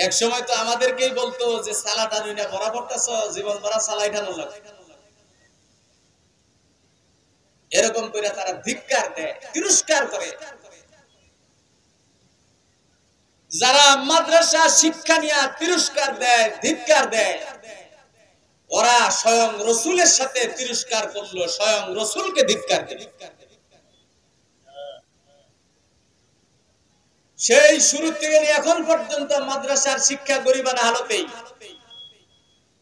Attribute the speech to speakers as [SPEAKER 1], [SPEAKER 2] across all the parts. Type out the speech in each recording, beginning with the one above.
[SPEAKER 1] এক সময় তো আমাদেরকেই বলতো যে সালাদ আনুই না বরাবরটা জীবন ভরা সালাই ঢানো লাগে, এরকম করে তারা ধিক্কার দেয়, তিরস্কার করে। যারা মাদ্রাসা শিক্ষা নিয়ে তিরস্কার দেয়, ধিক্কার দেয়, ওরা স্বয়ং রসুলের সাথে তিরস্কার করলো, স্বয়ং রসুলকে ধিক্কার দিল। সেই শুরু থেকে নিয়ে এখন পর্যন্ত মাদ্রাসার শিক্ষা গরিবানা হালতেই।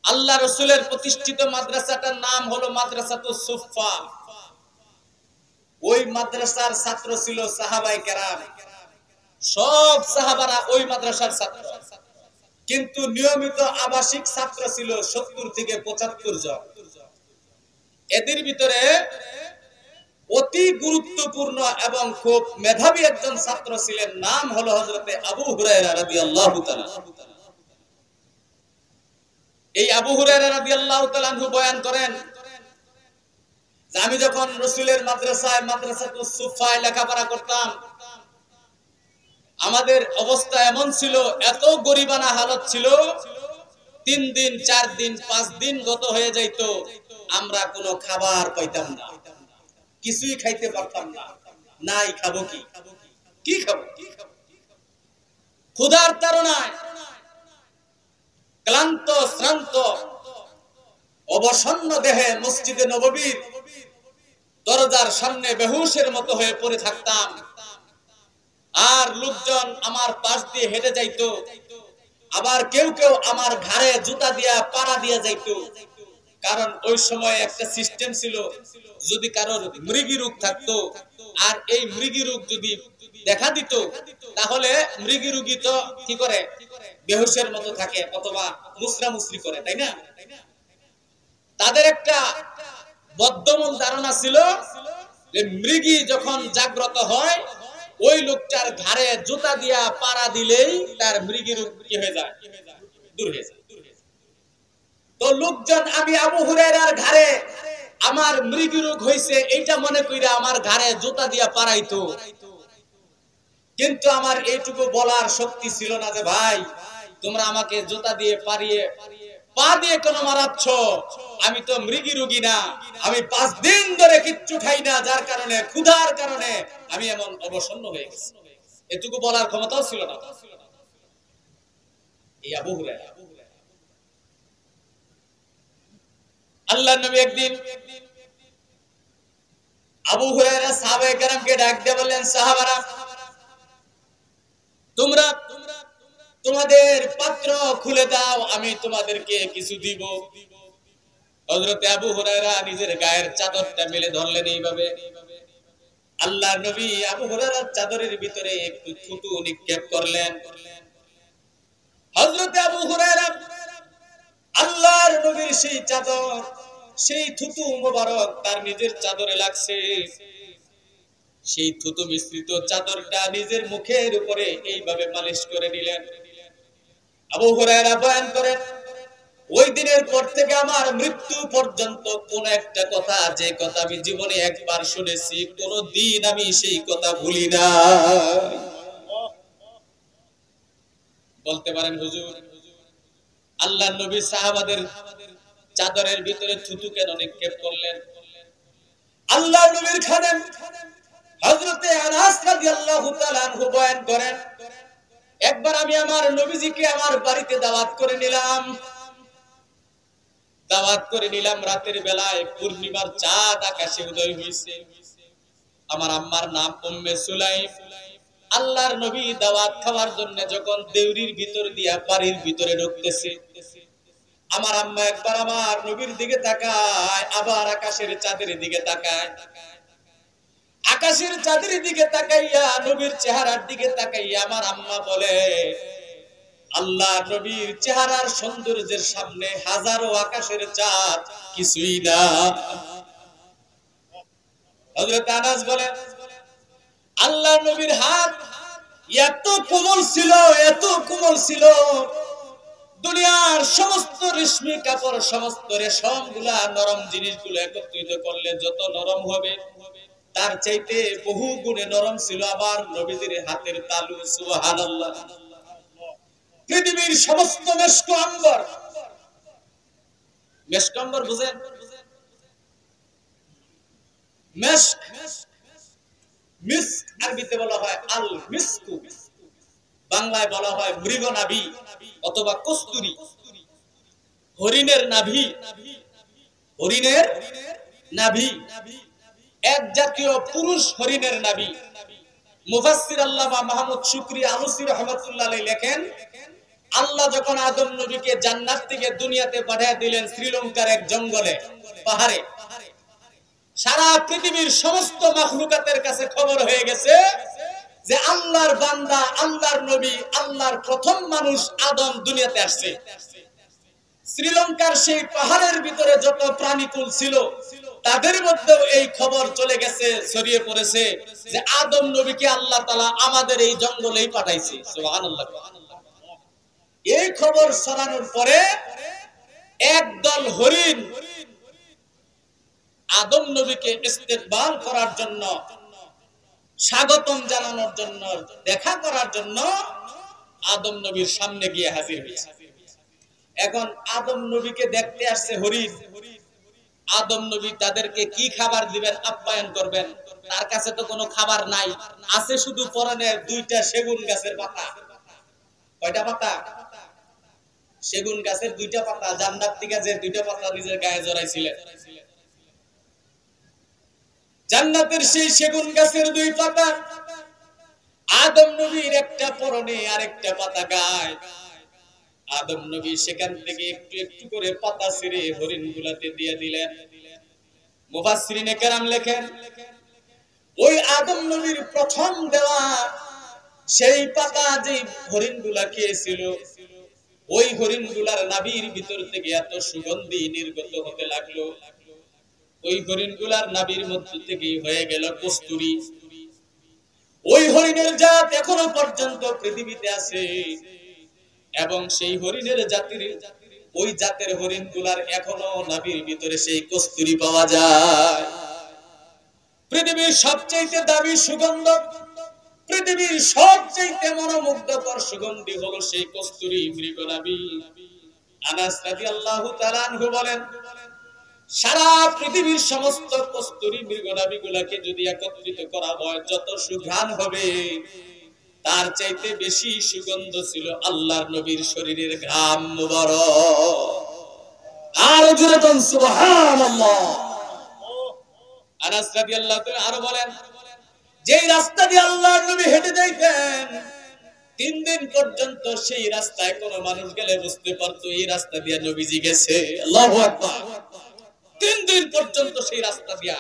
[SPEAKER 1] আল্লাহ রসুলের প্রতিষ্ঠিত মাদ্রাসাটার নাম হলো মাদ্রাসাতুস সুফফা। ওই মাদ্রাসার ছাত্র ছিল সাহাবায়ে কেরাম, সব সাহাবারা ওই মাদ্রাসার ছাত্র। কিন্তু নিয়মিত আবাসিক ছাত্র ছিল 70 থেকে 75 জন। এদের ভিতরে অতি গুরুত্বপূর্ণ এবং খুব মেধাবী একজন ছাত্র ছিলেন, নাম হলো হযরতে আবু হুরায়রা রাদিয়াল্লাহু তাআলা। এই আবু হুরায়রা রাদিয়াল্লাহু তাআলা আনহু বয়ান করেন যে আমি যখন রাসূলের মাদ্রাসায় মাদ্রাসাতুস সুফফায় লেখাপড়া করতাম, আমাদের অবস্থা এমন ছিল, এত গরিবানা হালত ছিল, 3 দিন 4 দিন 5 দিন গত হয়ে যাইত, আমরা কোনো খাবার পাইতাম না, কিছুই খাইতে পারতাম না। নাই খাবো কি, কি খাবো? ক্ষুধার তাড়নায় ক্লান্ত শ্রান্ত অবসন্ন দেহে মসজিদে নববীর দরজার সামনে বেহুশের মতো হয়ে পড়ে থাকতাম। আর লোকজন আমার পাশ দিয়ে হেঁটে যাইতো, আবার কেউ কেউ আমার ঘাড়ে জুতা দিয়া পাড়া দিয়ে যাইতো। কারণ ওই সময় একটা সিস্টেম ছিল, যদি কারোর মৃগী রোগ থাকতো আর এই মৃগী রোগ যদি দেখা দিত, তাহলে মৃগী রোগী তো কি করে, বেহুশের মতো থাকে অথবা মুসরামুসরি করে, তাই না? তাদের একটা বদ্ধমূল ধারণা ছিল যে মৃগী যখন জাগ্রত হয়, ওই লোকটার ঘাড়ে জুতা দিয়া পাড়া দিলেই তার মৃগী রোগ কি হয়ে যায়, দূর হয়ে যায়। তো লোকজন আমি আবু হুরায়রার ঘাড়ে আমার মৃগী রোগ হইছে এইটা মনে কইরা আমার ঘাড়ে জুতা দিয়া পাড়াইতো। কিন্তু আমার এইটুকু বলার শক্তি ছিল না যে ভাই তোমরা আমাকে জুতা দিয়ে পাড়িয়ে পা দিয়ে কেন মারাচ্ছ, আমি তো মৃগী রোগী না, আমি 5 দিন ধরে কিচ্ছু খাই না, যার কারণে ক্ষুধার কারণে আমি এমন অবসন্ন হয়ে গেছি। এটুকু বলার ক্ষমতাও ছিল না এই আবু হুরায়রা। আল্লাহর নবী একদিন আবু হুরায়রা সাহাবায়ে কেরামকে ডাক দিয়ে বললেন, সাহাবারা তোমরা তোমাদের পাত্র খুলে দাও, আমি তোমাদেরকে কিছু দিব। হযরতে আবু হুরায়রা নিজের গায়ের চাদরটা মেলে ধরলেন এইভাবে। আল্লাহর নবী আবু হুরায়রার চাদরের ভিতরে একটু থুতু নিক্ষেপ করলেন। হযরতে আবু হুরায়রা আল্লাহর নবীর সেই চাদর, সেই থুতু মোবারক তার নিজের চাদরে লাগছে। সেই থুতু মিশ্রিত চাদরটা নিজের মুখের উপরে এইভাবে মালিশ করে নিলেন। আবু হুরায়রা বয়ান করেন, ওই দিনের পর থেকে আমার মৃত্যু পর্যন্ত কোন একটা কথা, যে কথা আমি জীবনে একবার শুনেছি, কোনদিন আমি সেই কথা ভুলি না। বলতে পারেন হুজুর, আল্লাহর নবী সাহাবাদের চাদরের ভিতরে থুতু কেন নিক্ষেপ করলেন? আল্লাহর নবীর খাদেম হযরতে আনাস রাদিয়াল্লাহু তাআলা আনহু বয়ান করেন, একবার আমি আমার নবীজিকে আমার বাড়িতে দাওয়াত করে নিলাম। রাতের বেলায় পূর্ণিমার চাঁদ আকাশে উদয় হইছে। আমার আম্মার নাম উম্মে সুলাইম। আল্লাহর নবী দাওয়াত খাওয়ার জন্য যখন দেউরির ভিতর দিয়া বাড়ির ভিতরে ঢুকতেছে, আমার আম্মা একবার আমার নবীর দিকে তাকায়, আবার আকাশের চাঁদের দিকে তাকায়। আকাশের চাঁদের দিকে তাকাইয়া নবীর চেহারার দিকে তাকাইয়া আমার আম্মা বলে, আল্লাহর নবীর চেহারার সৌন্দর্যের সামনে হাজারো আকাশের চাঁদ কিছুই না। হযরত আনাস বলেন, আল্লাহর নবীর হাত এত কোমল ছিল, দুনিয়ার সমস্ত রেশমি কাপড়, সমস্ত রেশমগুলা, নরম জিনিসগুলো একত্রিত করলে যত নরম হবে, তার চাইতে বহু গুণে নরম ছিল আবার নবীজির হাতের তালু। সুবহানাল্লাহ। পৃথিবীর সমস্ত মেশক আম্বর, মেশক আম্বর বুঝেন? মেশক, মিস্ক আরবিতে বলা হয় আল মিসকু, বাংলায় বলা হয় মৃগনাভি অথবা কস্তুরী। হরিণের নাভি, হরিণের নাভি, এক জাতীয় পুরুষ হরিণের নাভি। মুফাসসির আল্লামা মাহমুদ শুকরি আলুসি রাহমাতুল্লাহ আলাইহি লেখেন, আল্লাহ যখন আদম নবীকে জান্নাত থেকে দুনিয়াতে পাঠিয়ে দিলেন শ্রীলঙ্কার এক জঙ্গলে, পাহাড়ে, সারা পৃথিবীর সমস্ত মাখলুকাতের কাছে খবর হয়ে গেছে যে আল্লাহর বান্দা, আল্লাহর নবী, আল্লাহর প্রথম মানুষ আদম দুনিয়াতে আসছে। শ্রীলঙ্কার সেই পাহাড়ের ভিতরে যত প্রাণীকুল ছিল তাদের মধ্যেও এই খবর চলে গেছে, ছড়িয়ে পড়েছে যে আদম নবীকে আল্লাহ তাআলা আমাদের এই জঙ্গলেই পাঠাইছে। সুবহানাল্লাহ। এই খবর ছড়ানোর পরে একদল হরিণ আদম নবীকে ইস্তেকবাল করার জন্য, স্বাগতম জানানোর জন্য, দেখা করার জন্য আদম নবীর সামনে গিয়ে হাজির হয়েছে। এখন আদম নবীকে দেখতে আসছে হরিণ। আদম নবী তাদেরকে কি খাবার দিবেন, আপ্যায়ন করবেন, তার কাছে তো কোনো খাবার নাই, আছে শুধু পরনের দুইটা সেগুন গাছের পাতা। কয়টা পাতা? সেগুন গাছের দুইটা পাতা, জান্নাত থেকে যে দুইটা পাতা নিজের গায়ে জড়াইছিলেন। জান্নাতের সেই সেগুন গাছের দুই পাতা, আদম নবীর একটা পরনে আর একটা পাতা গায়ে। আদম নবী সেখান থেকে একটু একটু করে পাতা ছিঁড়ে হরিণ গুলাতে দিয়ে দিলেন। মুফাসসিরিনে কেরাম লেখেন, ওই আদম নবীর প্রথম দেওয়া সেই পাতা যে হরিণ গুলা খেয়েছিল, ওই হরিণ গুলার নাভির ভিতর থেকে এত সুগন্ধি নির্গত হতে লাগলো, ওই হরিণ গুলার নাভির মধ্য থেকে হয়ে গেল কস্তুরী। ওই হরিণের জাত এখনো পর্যন্ত পৃথিবীতে আছে এবং সেই হরিণের জাতির, ওই জাতের হরিণ গুলার এখনো নাভির ভিতরে সেই কস্তুরী পাওয়া যায়। পৃথিবীর সবচেয়ে দামি সুগন্ধ, পৃথিবীর সবচেয়ে মনোমুগ্ধকর সুগন্ধি হলো সেই কস্তুরী মৃগনাভি। আনাস রাদিয়াল্লাহু তাআলা আনহু বলেন, সারা পৃথিবীর সমস্ত কস্তুরী মৃগনাভি গুলাকে যদি একত্রিত করা হয়, যত সুঘ্রাণ হবে তার চাইতে বেশি সুগন্ধ ছিল আল্লাহর নবীর শরীরের ঘাম মুবারক। আর জোরে বলেন সুবহানাল্লাহ। আনাস রাদিয়াল্লাহু তাআলা আরো বলেন, যেই রাস্তা দিয়ে আল্লাহর নবী হেঁটে যাইতেন 3 দিন পর্যন্ত সেই রাস্তায় কোনো মানুষ গেলে বুঝতে পারতো এই রাস্তা দিয়ে নবীজি গেছে। আল্লাহু আকবার। 3 দিন পর্যন্ত সেই রাস্তা দিয়া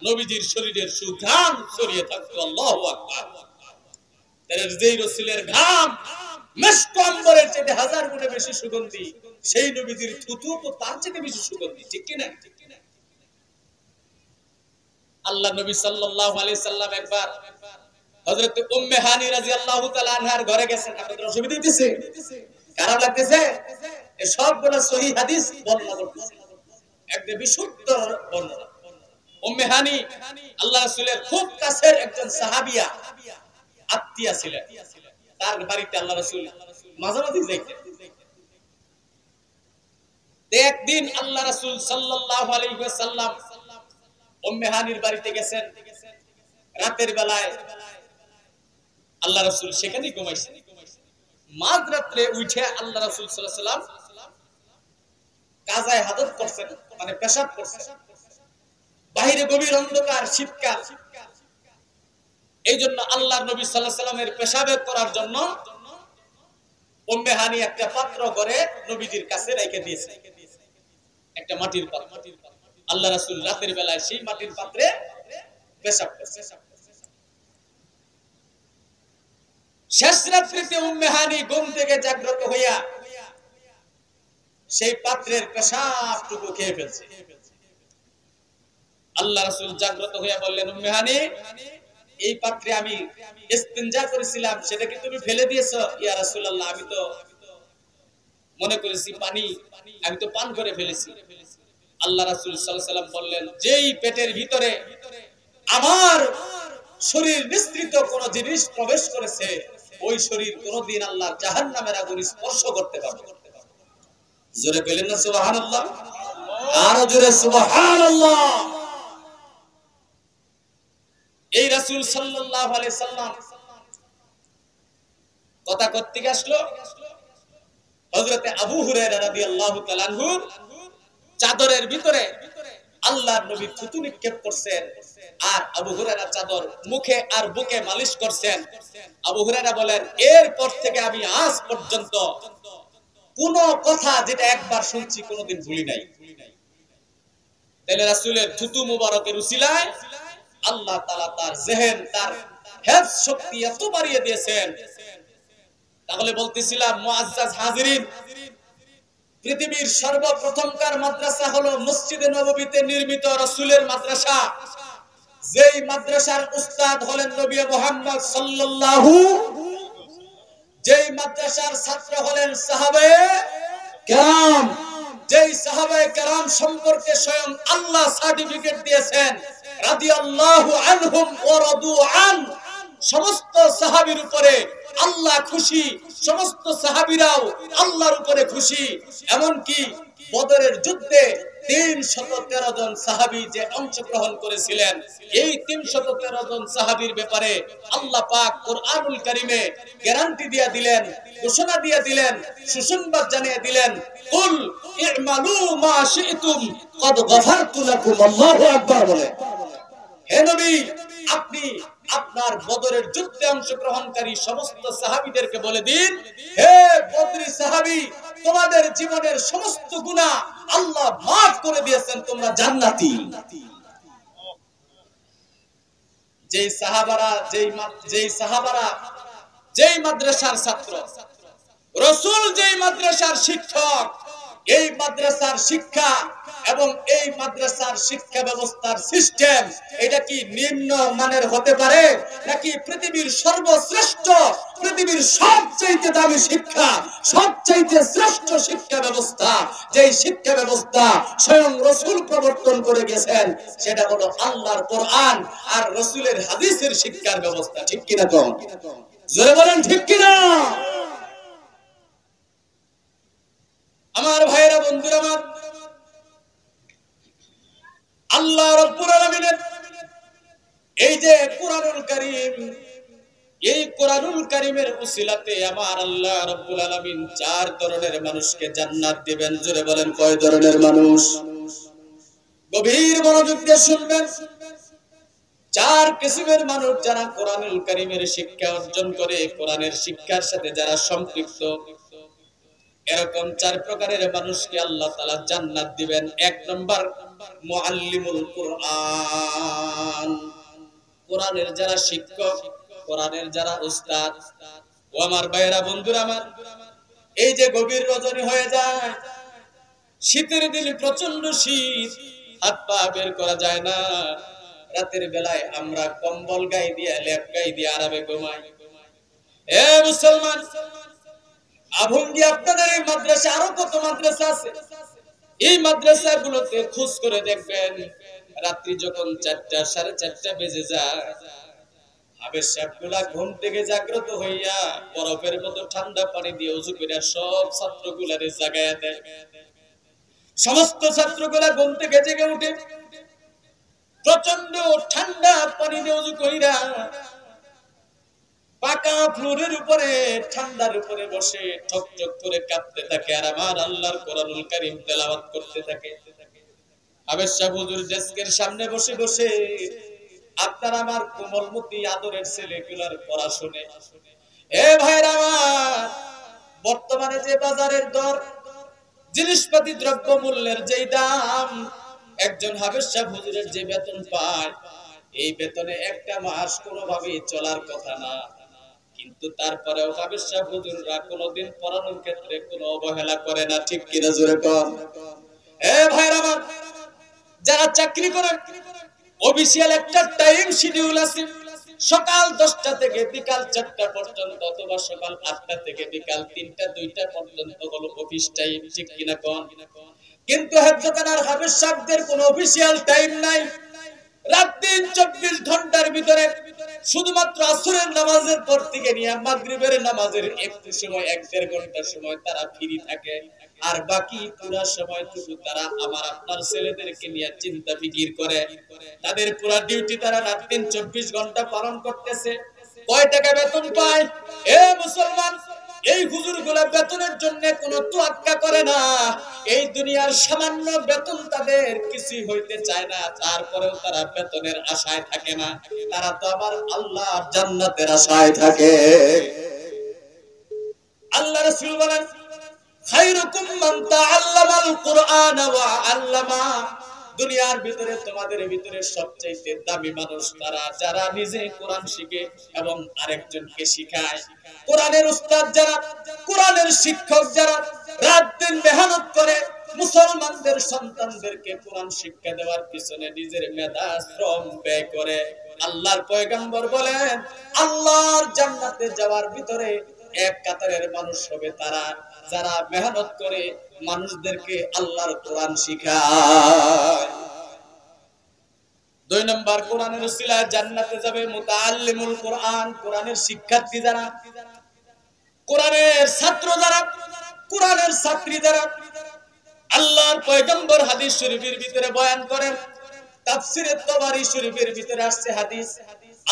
[SPEAKER 1] নবীজির শরীরের সুঘ্রাণ ছড়িয়ে থাকতো। আল্লাহু আকবার। তার যেই রাসূলের ঘাম মিশক আম্বরের চেয়ে 1000 গুণে বেশি সুগন্ধি, সেই নবীজির থুতু তো তার চেয়ে বেশি সুগন্ধি, ঠিক কি না? আল্লাহ নবী সাল্লাল্লাহু আলাইহি সাল্লাম একবার হযরত উম্মে হানি রাদিয়াল্লাহু তাআলা আনহার ঘরে গেছেন। আপনাদের অসুবিধা হইতেছে? খারাপ লাগতেছে? এই সবগুলো সহিহ হাদিস বর্ণনা করতেছে, একদম বিশুদ্ধ বর্ণনা। উম্মে হানি আল্লাহ রাসূলের খুব কাছের একজন সাহাবিয়া, আত্মীয়া ছিলেন। তার বাড়িতে আল্লাহ রাসূল মাঝে মাঝে যাইতেন। একদিন আল্লাহ রাসূল সাল্লাল্লাহু আলাইহি ওয়াসাল্লাম উম্মে হানির বাড়িতে গেছেন। রাতের বেলায় আল্লাহ রাসূল সেখানেই ঘুমাইছেন। মাঝরাতে উঠে আল্লাহ রাসূল সাল্লাল্লাহু আলাইহি ওয়াসাল্লাম কাজায়ে হাজত করছেন, মানে পেশাব করছেন। বাইরে গভীর অন্ধকার, শীতকাল, এইজন্য আল্লাহর নবী সাল্লাল্লাহু আলাইহি ওয়াসাল্লামের পেশাব করার জন্য উম্মে হানি একটা পাত্র করে নবীজির কাছে রেখে দিয়েছে, একটা মাটির পাত্র। আল্লাহ রাসূল রাতের বেলায় সেই মাটির পাত্রে পেশাব করছে। শেষ রাত্রিতে উম্মে হানি ঘুম থেকে জাগ্রত হইয়া সেই পাত্রের পেশাবটুকু খেয়ে ফেলছে। আল্লাহ রাসূল জাগ্রত হইয়া বললেন, উম্মে হানি, এই পাত্রে আমি ইস্তিনজা করেছিলাম, সেটা কি তুমি ফেলে দিয়েছো? ইয়া রাসূলুল্লাহ, আমি তো মনে করেছি পানি, আমি তো পান করে ফেলেছি। আল্লাহ রাসূল সাল্লাল্লাহু আলাইহি ওয়াসাল্লাম বললেন, যেই পেটের ভিতরে আমার শরীর নিঃসৃত কোন জিনিস প্রবেশ করেছে, ওই শরীর কোনদিন আল্লাহর জাহান্নামের আগুন স্পর্শ করতে পারবে না। জোরে বলেন না সুবহানাল্লাহ, আরো জোরে সুবহানাল্লাহ। এই রাসূল সাল্লাল্লাহু আলাইহি সাল্লাম কথা করতে আসলো হযরতে আবু হুরায়রা রাদিয়াল্লাহু তাআলা আনহু চাদরের ভিতরে আল্লাহর নবী থুতু নিক্ষেপ করছেন, আর আবু হুরায়রা চাদর মুখে আর বুকে মালিশ করছেন। আবু হুরায়রা বলেন, এরপর থেকে আমি আজ পর্যন্ত কোন কথা যেটা একবার শুনছি কোনোদিন ভুলি নাই। তাহলে রাসূলের থুতু মুবারকের উসিলায় আল্লাহ তাআলা তার জেহেন, তার হেফজ শক্তি এত বাড়িয়ে দিয়েছেন। তাহলে বলতেছিলাম মুআজ্জাজ হাজিরিন, পৃথিবীর সর্বপ্রথমকার মাদ্রাসা হলো মসজিদে নববীতে নির্মিত রাসূলের মাদ্রাসা। যেই মাদ্রাসার উস্তাদ হলেন নবী মুহাম্মদ সাল্লাল্লাহু, যেই মাদ্রাসার ছাত্র হলেন সাহাবায়ে কেরাম, যেই সাহাবায়ে কেরাম সম্পর্কে স্বয়ং আল্লাহ সার্টিফিকেট দিয়েছেন রাদিয়াল্লাহু আনহুম ওয়া রাদু আন। সমস্ত সাহাবীর উপরে আল্লাহ খুশি, সমস্ত সাহাবীরাও আল্লাহর উপরে খুশি। এমনকি বদরের যুদ্ধে 313 জন সাহাবী যে অংশগ্রহণ করেছিলেন, এই 313 জন সাহাবীর ব্যাপারে আল্লাহ পাক কোরআনুল কারীমে গ্যারান্টি দিয়ে দিলেন, ঘোষণা দিয়ে দিলেন, সুসংবাদ জানিয়ে দিলেন, কুল ই'মালু মা শি'তুম ক্বাদ গফারতু লাকুম। আল্লাহু আকবার বলে, হে নবী, আপনি আপনার বদরের যুদ্ধে অংশগ্রহণকারী সমস্ত সাহাবীদেরকে বলে দিন, হে বদরি সাহাবী, তোমাদের জীবনের সমস্ত গুনাহ আল্লাহ মাফ করে দিয়েছেন, তোমরা জান্নাতি। যেই সাহাবারা যেই মাদ্রাসার ছাত্র, রাসূল যেই মাদ্রাসার শিক্ষক, এই মাদ্রাসার শিক্ষা এবং এই মাদ্রাসার শিক্ষা ব্যবস্থার সিস্টেম এটা কি নিম্ন মানের হতে পারে নাকি পৃথিবীর সর্বশ্রেষ্ঠ, পৃথিবীর সবচেয়ে দামি শিক্ষা, সবচেয়ে শ্রেষ্ঠ শিক্ষা ব্যবস্থা, যেই শিক্ষা ব্যবস্থা স্বয়ং রাসূল প্রবর্তন করে গেছেন, সেটা হলো আল্লাহর কোরআন আর রাসূলের হাদিসের শিক্ষার ব্যবস্থা। ঠিক কিনা কোন? জোরে বলেন ঠিক কিনা? আমার ভাইরা, বন্ধুরা আমার, আল্লাহ রাব্বুল আলামিনের এই যে কোরআনুল কারীম, এই কোরআনুল কারীমের উসিলাতে আমার আল্লাহ রাব্বুল আলামিন 4 ধরনের মানুষকে জান্নাত দিবেন। জোরে বলেন কয় ধরনের মানুষ? গভীর মনোযোগ দিয়ে শুনবেন। 4 কিসমের মানুষ যারা কোরআনুল কারীমের শিক্ষা অর্জন করে, কোরআনের শিক্ষার সাথে যারা সম্পৃক্ত, এরকম 4 প্রকারের মানুষকে আল্লাহ তাআলা জান্নাত দিবেন। 1 নাম্বার মুআল্লিমুল কোরআন, কোরআনের যারা শিক্ষক, কোরআনের যারা উস্তাদ। ও আমার ভাইরা, বন্ধুরা আমার, এই যে গভীর রজনী হয়ে যায়, শীতের দিনে প্রচন্ড শীত, হাত পা বের করা যায় না, রাতের বেলায় আমরা কম্বল গায়ে দিয়ে, লেপ গায়ে দিয়ে আরামে ঘুমাই। এ মুসলমান, আভঙ্গি আপনাদের এই মাদ্রাসা, আরো কত মাদ্রাসা আছে, এই মাদ্রাসাগুলোতে খোঁজ করে দেখবেন, রাত্রি যখন 4টা 4:30 বেজে যায়, হাবের সাহেবগুলা ঘুম থেকে জাগ্রত হইয়া বরফের মতো ঠান্ডা পানি দিয়ে ওযু করে সব ছাত্রগুলারে জাগায়া দেয়। সমস্ত ছাত্রগুলা ঘুম থেকে জেগে উঠে প্রচন্ড ঠান্ডা পানি দিয়ে ওযু কইরা পাকা ফ্লোরের উপরে ঠান্ডার উপরে বসে ঠকঠক করে কাঁপতে থাকে, আর আমার আল্লাহর কোরআনুল কারীম তেলাওয়াত করতে থাকে। আবেশ সাহেব হুজুর ডেস্কের সামনে বসে বসে আপনার আমার কোমলমতি আদরের ছেলেগুলার পড়া শুনে। এ ভাইরা আমার, বর্তমানে যে বাজারের দর, জিনিসপাতি দ্রব্য মূল্যের যেই দাম, একজন হাবেশ সাহেব হুজুরের যে বেতন পায়, এই বেতনে একটা মাস কোনোভাবেই চলার কথা না। কিন্তু তারপরেও হাবেশ সাহেব হুজুররা কোনোদিন পড়ানোর ক্ষেত্রে কোনো অবহেলা করে না। ঠিক কিনা জোরে কর? এ ভাইরা আমার, যারা চাকরি করে, অফিসিয়াল একটা টাইম শিডিউল আছে, সকাল 10টা থেকে বিকাল 4টা পর্যন্ত, অথবা সকাল 8টা থেকে বিকাল 3টা 2টা পর্যন্ত হলো অফিস টাইম। ঠিক কিনা কোন? কিন্তু হেফজখানার হাফেজ সাহেবদের কোনো অফিসিয়াল টাইম নাই। রাত দিন 24 ঘন্টার ভিতরে শুধুমাত্র আসরের নামাজের পর থেকে নিয়ে মাগরিবের নামাজের একটু সময় 1-1.5 ঘন্টা সময় তারা ফ্রি থাকে, আর বাকি পুরো সময়টুকু তারা আমার আপনার ছেলেদেরকে নিয়ে চিন্তা ফিকির করে। তাদের পুরো ডিউটি তারা রাত দিন 24 ঘন্টা পালন করতেছে। কয় টাকা বেতন পায়? এ মুসলমান, এই হুজুরগুলা বেতনের জন্য কোনো তোয়াক্কা করে না। এই দুনিয়ার সামান্য বেতন তাদের কিছুই হইতে চায় না, তারপরেও তারা বেতনের আশায় থাকে না, তারা তো আবার আল্লাহর জান্নাতের আশায় থাকে। আল্লাহ রাসূল বলেন, খায়রুকুম মান তাআল্লামাল কুরআন ওয়া আল্লামা। দুনিয়ার ভিতরে তোমাদের ভিতরে সবচেয়ে দামি মানুষ তারা যারা নিজে কোরআন শিখে এবং আরেকজনকে শিখায়। কোরআনের উস্তাদ যারা, কোরআনের শিক্ষক যারা রাত দিন মেহনত করে মুসলমানদের সন্তানদেরকে কোরআন শিক্ষা দেওয়ার পিছনে নিজের মেধা শ্রম ব্যয় করে। আল্লাহর পয়গম্বর বলেন, আল্লাহর জান্নাতে যাওয়ার ভিতরে এক কাতারের মানুষ হবে তারা যারা মেহনত করে মানুষদেরকে আল্লাহর কোরআন শিখায়। 2 নম্বর, কোরআনের উসিলায় জান্নাতে যাবে মুতাআল্লিমুল কোরআন, কোরআনের শিক্ষার্থী যারা, কোরআনের ছাত্র যারা, কোরআনের ছাত্রী যারা। আল্লাহর পয়গম্বর হাদিস শরীফের ভিতরে বয়ান করেন, তাফসীরে তাবারী শরীফের ভিতরে আসছে হাদিস।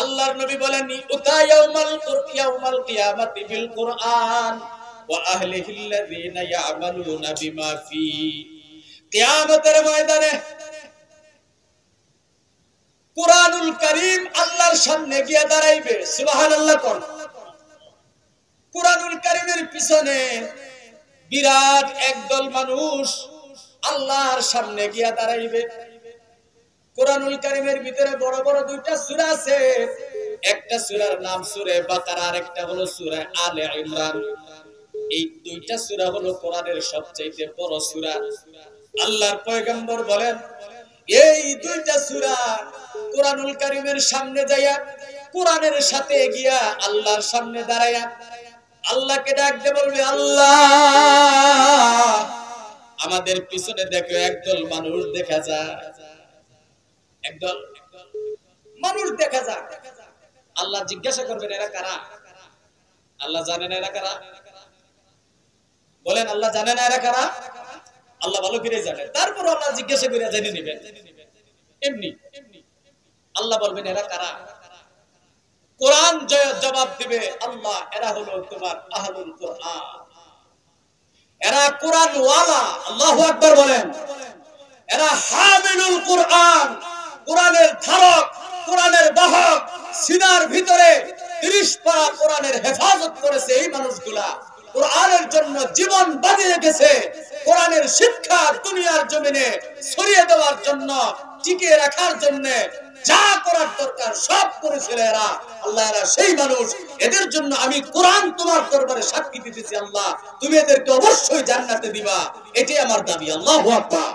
[SPEAKER 1] আল্লাহর নবী বলেন, উতা ইয়াউমাল কিয়ামাতি বিল কুরআন ওয়া আহলিহিল্লাযীনা ইয়া'মালুনা বিমা ফি। কিয়ামতের ময়দানে কুরআনুল কারীম আল্লাহর সামনে গিয়ে দাঁড়াইবে। সুবহানাল্লাহ কোন। কুরআনুল কারীমের পিছনে বিরাট একদল মানুষ আল্লাহর সামনে গিয়ে দাঁড়াইবে। কুরআনুল কারীমের ভিতরে বড় বড় 2টা সূরা আছে। একটা সূরার নাম সূরা বাকারা, আর একটা হলো সূরা আলে ইমরান। এই 2টা সূরা হলো কোরআনের সবচেয়ে বড় সূরা। আল্লাহর পয়গম্বর বলেন, এই 2টা সূরা কুরআনুল কারীমের সামনে যাইয়া কোরআনের সাথে গিয়া আল্লাহর সামনে দাঁড়ায়া আল্লাহকে ডাক দিয়ে বলবে, আল্লাহ আমাদের পিছনে দেখো একদল মানুষ দেখা যায়, একদল মানুষ দেখা যায়। আল্লাহ জিজ্ঞাসা করবেন, এরা কারা? আল্লাহ জানেন এরা কারা? বলেন, আল্লাহ জানেন এরা কারা? আল্লাহ ভালো করে জানেন, তারপর আল্লাহ জিজ্ঞাসা করে জেনে নেবেন। এমনি আল্লাহ বলবেন, এরা কারা? কোরআন জবাব দিবে, আল্লাহ এরা হলো তোমার আহলুল কোরআন, এরা কোরআন ওয়ালা। আল্লাহু আকবার বলেন। এরা হামিলুল কোরআন, কোরআনের ধারক, কোরআনের বাহক। সিনার ভিতরে 30 পারা কোরআনের হেফাজত করেছে এই মানুষগুলা, কোরআনের জন্য জীবন বাজি রেখেছে। কোরআনের শিক্ষা দুনিয়ার জমিনে ছড়িয়ে দেওয়ার জন্য, টিকিয়ে রাখার জন্য যা করার দরকার সব করেছিল এরা। আল্লাহ এরা সেই মানুষ, এদের জন্য আমি কোরআন তোমার দরবারে সাক্ষী দিতেছি, আল্লাহ তুমি এদেরকে অবশ্যই জান্নাতে দিবা, এটাই আমার দাবি। আল্লাহু আকবার।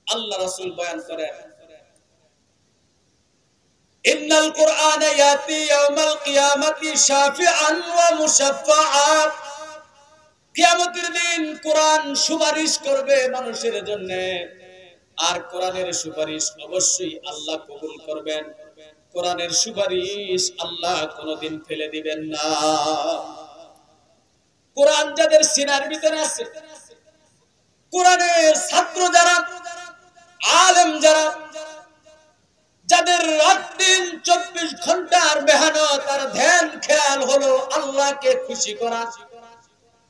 [SPEAKER 1] আল্লাহ রাসূল বয়ান করেন, ইন্নাল কুরআনা ইয়াতি ইয়াউমাল কিয়ামাতি শাফিআন ওয়া মুশাফফাআ। কিয়ামতের দিন কোরআন সুপারিশ করবে মানুষের জন্য, আর কোরআনের সুপারিশ অবশ্যই আল্লাহ কবুল করবেন। কোরআনের সুপারিশ আল্লাহ কোনদিন ফেলে দিবেন না। কোরআন যাদের সিনার ভিতরে আছে, কোরআনের ছাত্র যারা, আলেম যারা, যাদের রাত দিন 24 ঘন্টার মেহনত আর ধ্যান খেয়াল হলো আল্লাহকে খুশি করা,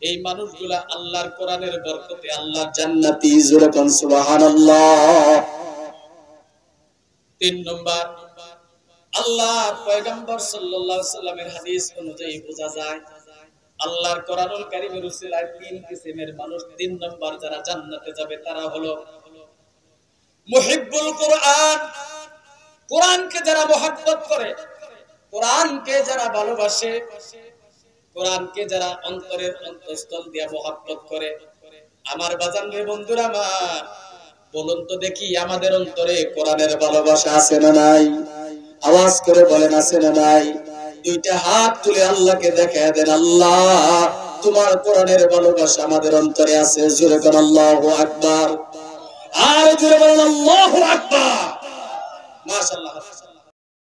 [SPEAKER 1] এই মানুষগুলা আল্লাহর কোরআনের বরকতে আল্লাহ জান্নাতি। জোরে কোন সুবহানাল্লাহ। 3 নম্বর, আল্লাহর পয়গম্বর সাল্লাল্লাহু আলাইহি সাল্লামের হাদিস অনুযায়ী বোঝা যায় আল্লাহর কোরআনুল কারীমের উসিলায় 3 কিসিমের মানুষ। 3 নম্বর যারা জান্নাতে যাবে তারা হলো মুহিব্বুল কোরআন, কোরআনকে যারা মহব্বত করে, কোরআনকে যারা ভালোবাসে, কোরআনকে যারা অন্তরের অন্তঃস্থল দিয়ে মহব্বত করে। আমার বাজান রে বন্ধুরা আমার, বলুন তো দেখি আমাদের অন্তরে কোরআনের ভালোবাসা আছে না নাই? আওয়াজ করে বলেন, আছে না নাই? 2টা হাত তুলে আল্লাহকে দেখায় দেন, আল্লাহ তোমার কোরআনের ভালোবাসা আমাদের অন্তরে আছে। জোরে বলেন আল্লাহু আকবার। আর জোরে বলেন আল্লাহু আকবার। মাশাআল্লাহ।